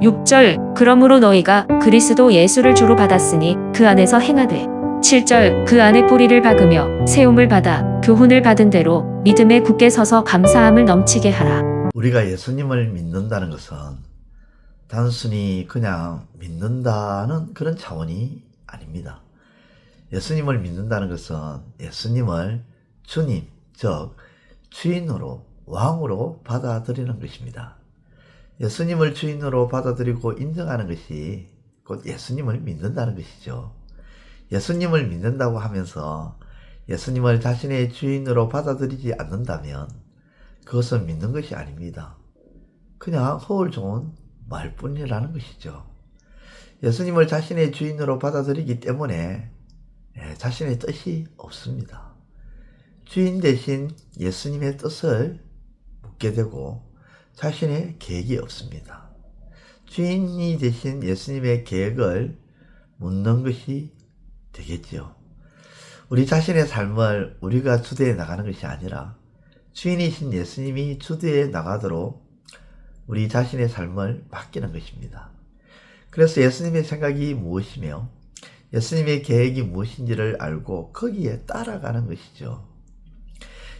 6절 그러므로 너희가 그리스도 예수를 주로 받았으니 그 안에서 행하되 7절 그 안에 뿌리를 박으며 세움을 받아 교훈을 받은 대로 믿음에 굳게 서서 감사함을 넘치게 하라. 우리가 예수님을 믿는다는 것은 단순히 그냥 믿는다는 그런 차원이 아닙니다. 예수님을 믿는다는 것은 예수님을 주님, 즉 주인으로 왕으로 받아들이는 것입니다. 예수님을 주인으로 받아들이고 인정하는 것이 곧 예수님을 믿는다는 것이죠. 예수님을 믿는다고 하면서 예수님을 자신의 주인으로 받아들이지 않는다면 그것은 믿는 것이 아닙니다. 그냥 허울 좋은 말뿐이라는 것이죠. 예수님을 자신의 주인으로 받아들이기 때문에 자신의 뜻이 없습니다. 주인 대신 예수님의 뜻을 묻게 되고 자신의 계획이 없습니다. 주인이 대신 예수님의 계획을 묻는 것이 되겠지요. 우리 자신의 삶을 우리가 주도해 나가는 것이 아니라 주인이신 예수님이 주도해 나가도록 우리 자신의 삶을 맡기는 것입니다. 그래서 예수님의 생각이 무엇이며 예수님의 계획이 무엇인지를 알고 거기에 따라가는 것이죠.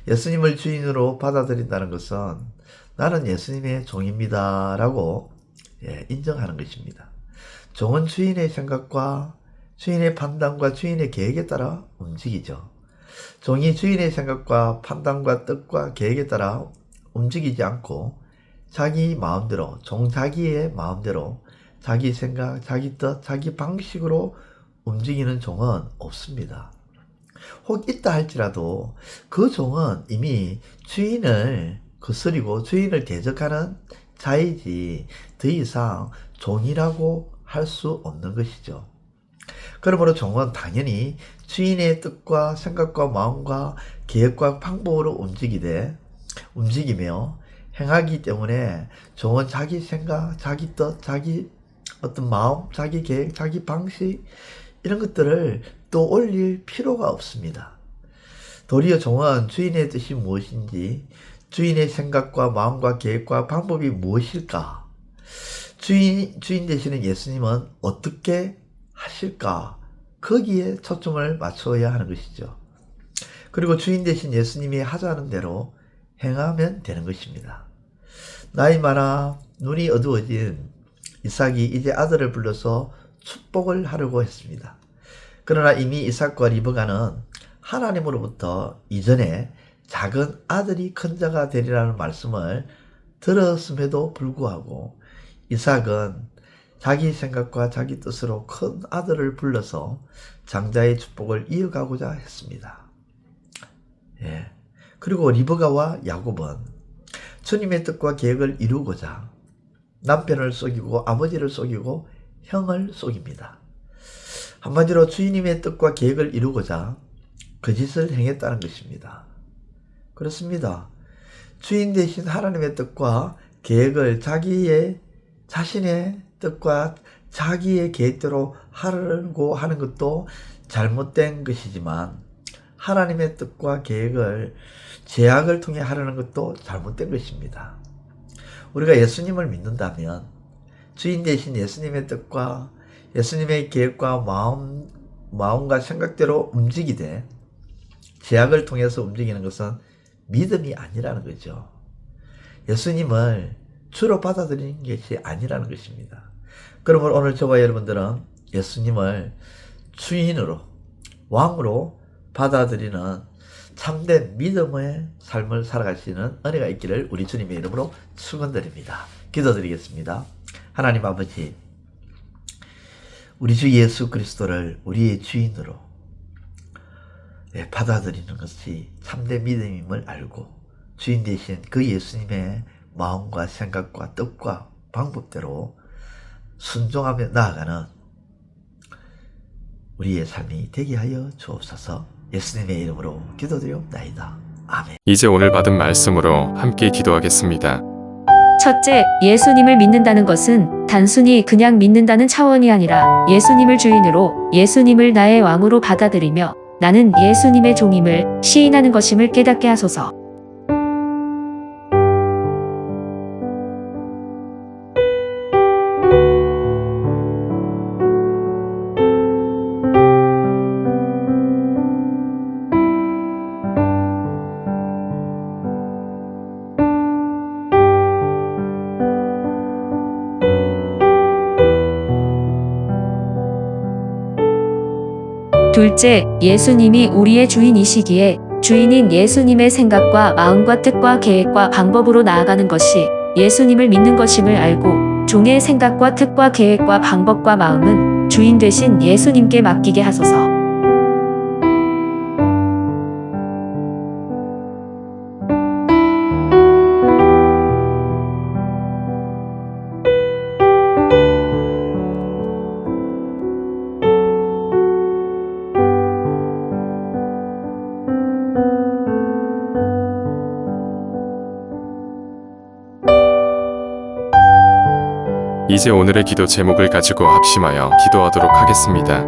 예수님을 주인으로 받아들인다는 것은 나는 예수님의 종입니다 라고 인정하는 것입니다. 종은 주인의 생각과 주인의 판단과 주인의 계획에 따라 움직이죠. 종이 주인의 생각과 판단과 뜻과 계획에 따라 움직이지 않고 자기 마음대로, 종 자기의 마음대로 자기 생각, 자기 뜻, 자기 방식으로 움직이는 종은 없습니다. 혹 있다 할지라도 그 종은 이미 주인을 거스리고 주인을 대적하는 자이지 더 이상 종이라고 할 수 없는 것이죠. 그러므로 종은 당연히 주인의 뜻과 생각과 마음과 계획과 방법으로 움직이며 행하기 때문에 종은 자기 생각, 자기 뜻, 자기 어떤 마음, 자기 계획, 자기 방식 이런 것들을 또 올릴 필요가 없습니다. 도리어 종은 주인의 뜻이 무엇인지, 주인의 생각과 마음과 계획과 방법이 무엇일까, 주인 되시는 예수님은 어떻게 하실까, 거기에 초점을 맞춰야 하는 것이죠. 그리고 주인 되신 예수님이 하자는 대로 행하면 되는 것입니다. 나이 많아 눈이 어두워진 이삭이 이제 아들을 불러서 축복을 하려고 했습니다. 그러나 이미 이삭과 리브가는 하나님으로부터 이전에 작은 아들이 큰 자가 되리라는 말씀을 들었음에도 불구하고 이삭은 자기 생각과 자기 뜻으로 큰 아들을 불러서 장자의 축복을 이어가고자 했습니다. 그리고 리브가와 야곱은 주님의 뜻과 계획을 이루고자 남편을 속이고 아버지를 속이고 형을 속입니다. 한마디로 주님의 뜻과 계획을 이루고자 거짓을 행했다는 것입니다. 그렇습니다. 주인 대신 하나님의 뜻과 계획을 자신의 뜻과 자기의 계획대로 하려고 하는 것도 잘못된 것이지만 하나님의 뜻과 계획을 제약을 통해 하려는 것도 잘못된 것입니다. 우리가 예수님을 믿는다면 주인 대신 예수님의 뜻과 예수님의 계획과 마음과 생각대로 움직이되 제약을 통해서 움직이는 것은 믿음이 아니라는 거죠. 예수님을 주로 받아들이는 것이 아니라는 것입니다. 그러므로 오늘 저와 여러분들은 예수님을 주인으로, 왕으로 받아들이는 참된 믿음의 삶을 살아가시는 은혜가 있기를 우리 주님의 이름으로 축원드립니다. 기도드리겠습니다. 하나님 아버지, 우리 주 예수 그리스도를 우리의 주인으로 받아들이는 것이 참된 믿음임을 알고 주인 되신 그 예수님의 마음과 생각과 뜻과 방법대로 순종하며 나아가는 우리의 삶이 되게 하여 주옵소서. 예수님의 이름으로 기도드리옵나이다. 아멘. 이제 오늘 받은 말씀으로 함께 기도하겠습니다. 첫째, 예수님을 믿는다는 것은 단순히 그냥 믿는다는 차원이 아니라 예수님을 주인으로, 예수님을 나의 왕으로 받아들이며 나는 예수님의 종임을 시인하는 것임을 깨닫게 하소서. 둘째, 예수님이 우리의 주인이시기에 주인인 예수님의 생각과 마음과 뜻과 계획과 방법으로 나아가는 것이 예수님을 믿는 것임을 알고 종의 생각과 뜻과 계획과 방법과 마음은 주인 되신 예수님께 맡기게 하소서. 이제 오늘의 기도 제목을 가지고 합심하여 기도하도록 하겠습니다.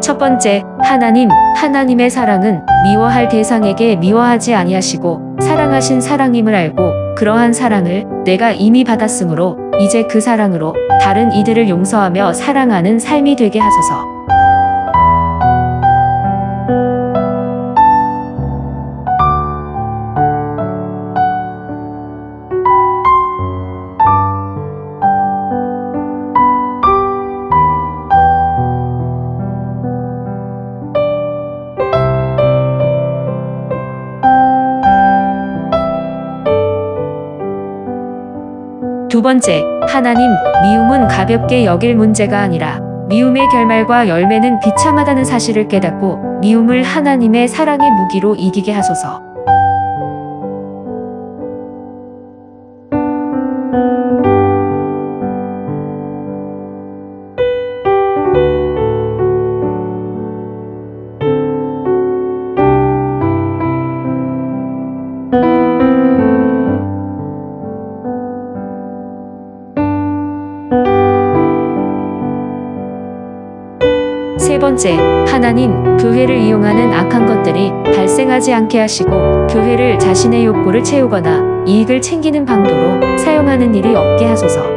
첫 번째, 하나님의 사랑은 미워할 대상에게 미워하지 아니하시고 사랑하신 사랑임을 알고 그러한 사랑을 내가 이미 받았으므로 이제 그 사랑으로 다른 이들을 용서하며 사랑하는 삶이 되게 하소서. 두 번째, 미움은 가볍게 여길 문제가 아니라 미움의 결말과 열매는 비참하다는 사실을 깨닫고 미움을 하나님의 사랑의 무기로 이기게 하소서. 세 번째, 교회를 이용하는 악한 것들이 발생하지 않게 하시고 교회를 자신의 욕구를 채우거나 이익을 챙기는 방도로 사용하는 일이 없게 하소서.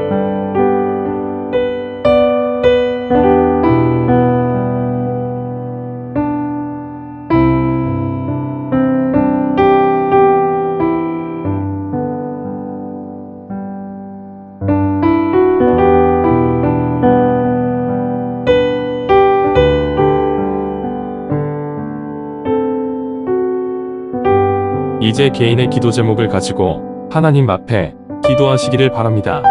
이제 개인의 기도 제목을 가지고 하나님 앞에 기도하시기를 바랍니다.